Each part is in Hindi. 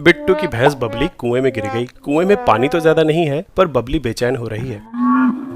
बिट्टू की भैंस बबली कुएं में गिर गई। कुएं में पानी तो ज्यादा नहीं है, पर बबली बेचैन हो रही है।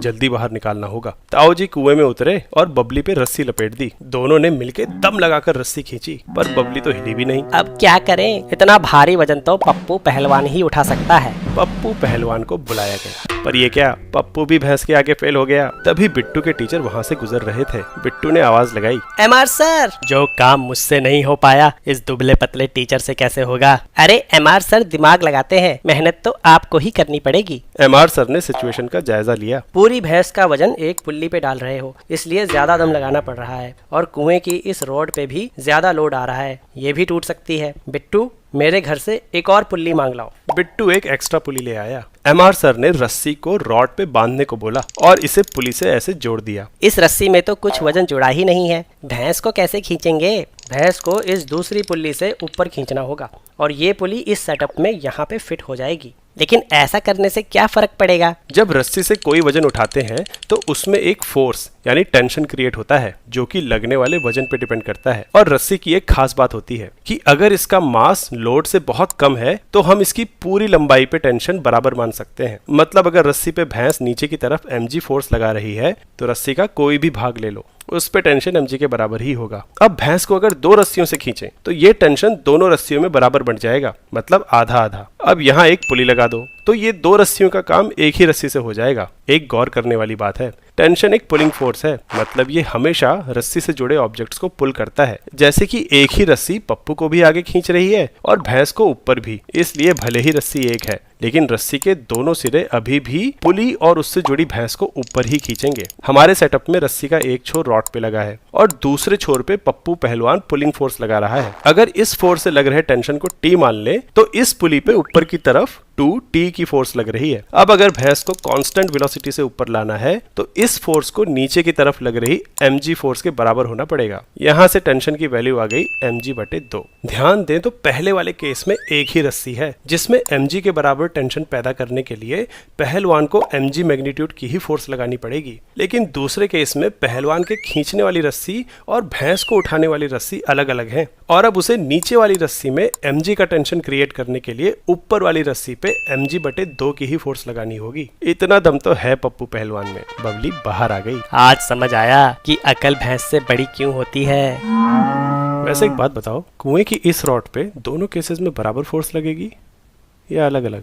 जल्दी बाहर निकालना होगा। ताऊ जी कुएं में उतरे और बबली पे रस्सी लपेट दी। दोनों ने मिलके दम लगाकर रस्सी खींची, पर बबली तो हिली भी नहीं। अब क्या करें, इतना भारी वजन तो पप्पू पहलवान ही उठा सकता है। पप्पू पहलवान को बुलाया गया, पर ये क्या, पप्पू भी भैंस के आगे फेल हो गया। तभी बिट्टू के टीचर वहाँ से गुजर रहे थे। बिट्टू ने आवाज लगाई, एमआर सर, जो काम मुझसे नहीं हो पाया इस दुबले पतले टीचर से कैसे होगा। अरे एमआर सर, दिमाग लगाते हैं, मेहनत तो आपको ही करनी पड़ेगी। एमआर सर ने सिचुएशन का जायजा लिया। पूरी भैंस का वजन एक पुल्ली पे डाल रहे हो, इसलिए ज्यादा दम लगाना पड़ रहा है, और कुएं की इस रोड पे भी ज्यादा लोड आ रहा है, ये भी टूट सकती है। बिट्टू, मेरे घर से एक और पुल्ली मांग लाओ। बिट्टू एक एक्स्ट्रा पुली ले आया। एमआर सर ने रस्सी को रॉड पे बांधने को बोला और इसे पुली से ऐसे जोड़ दिया। इस रस्सी में तो कुछ वजन जुड़ा ही नहीं है, भैंस को कैसे खींचेंगे। भैंस को इस दूसरी पुल्ली से ऊपर खींचना होगा, और ये पुली इस सेटअप में यहाँ पे फिट हो जाएगी। लेकिन ऐसा करने से क्या फर्क पड़ेगा। जब रस्सी से कोई वजन उठाते हैं तो उसमें एक फोर्स यानी टेंशन क्रिएट होता है, जो कि लगने वाले वजन पे डिपेंड करता है। और रस्सी की एक खास बात होती है कि अगर इसका मास लोड से बहुत कम है तो हम इसकी पूरी लंबाई पे टेंशन बराबर मान सकते हैं। मतलब अगर रस्सी पे भैंस नीचे की तरफ mg फोर्स लगा रही है तो रस्सी का कोई भी भाग ले लो, उस पे टेंशन mg के बराबर ही होगा। अब भैंस को अगर दो रस्सियों से खींचें तो ये टेंशन दोनों रस्सियों में बराबर बढ़ जाएगा, मतलब आधा आधा। अब यहाँ एक पुली लगा दो तो ये दो रस्सियों का काम एक ही रस्सी से हो जाएगा। एक गौर करने वाली बात है, टेंशन एक पुलिंग फोर्स है, मतलब ये हमेशा रस्सी से जुड़े ऑब्जेक्ट्स को पुल करता है। जैसे कि एक ही रस्सी पप्पू को भी आगे खींच रही है और भैंस को ऊपर भी। इसलिए भले ही रस्सी एक है, लेकिन रस्सी के दोनों सिरे अभी भी पुली और उससे जुड़ी भैंस को ऊपर ही खींचेंगे। हमारे सेटअप में रस्सी का एक छोर रॉड पे लगा है और दूसरे छोर पे पप्पू पहलवान पुलिंग फोर्स लगा रहा है। अगर इस फोर्स से लग रहे टेंशन को टी मान ले तो इस पुली पे ऊपर की तरफ 2t की फोर्स लग रही है। अब अगर भैंस को कांस्टेंट वेलोसिटी से ऊपर लाना है तो इस फोर्स को नीचे की तरफ लग रही mg फोर्स के बराबर होना पड़ेगा। यहाँ से टेंशन की वैल्यू आ गई mg/2। ध्यान दें तो पहले वाले केस में एक ही रस्सी है, जिसमें mg के बराबर टेंशन पैदा करने के लिए पहलवान को mg मैग्नीट्यूड की ही फोर्स लगानी पड़ेगी। लेकिन दूसरे केस में पहलवान के खींचने वाली रस्सी और भैंस को उठाने वाली रस्सी अलग अलग है, और अब उसे नीचे वाली रस्सी में mg का टेंशन क्रिएट करने के लिए ऊपर वाली रस्सी पे mg/2 की ही फोर्स लगानी होगी। इतना दम तो है पप्पू पहलवान में। बबली बाहर आ गई। आज समझ आया कि अकल भैंस से बड़ी क्यों होती है। वैसे एक बात बताओ, कुएं की इस रॉड पे दोनों केसेस में बराबर फोर्स लगेगी या अलग अलग?